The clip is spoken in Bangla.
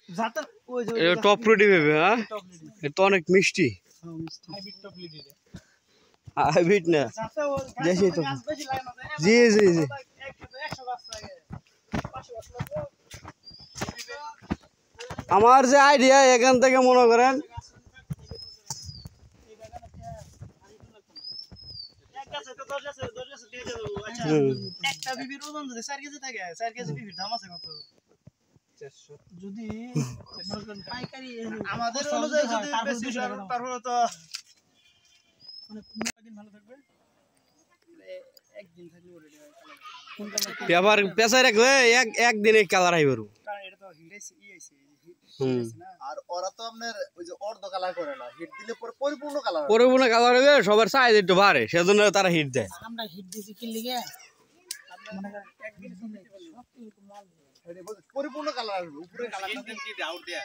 এটা টপ রেডি ভেবে, হ্যাঁ এটা অনেক মিষ্টি। হাইব্রিড না, দেশি তো। জি জি জি। আমার যে আইডিয়া এখান থেকে মনে করেন একটা বিবির ওজন যদি 4 কেজি থাকে 4 কেজি বিবির দাম আছে কত? 400 যদি পাইকারি আমাদের অনুযায়ী যদি বেশি তারপরে তো মানে 15 দিন ভালো থাকবে, একদিন থাকলে রেডি হয় কালার। পেপার পেছায় রাখলে একদিনে কালার আইবে। কারণ এটা তো হিট আইছে না, আর ওরা তো আপনার ওই যে অর্ধ কালার করে না, হিট দিলে পরে পরিপূর্ণ কালার হবে। সবার সাইজ একটু বাড়ে, সেজন্য তারা হিট দেয়। আমরা হিট দিছি কি লিগে মনে করেন একদিন শুনে পরিপূর্ণ কালার আসবে, উপরে কালারটা কি আউট দেয়া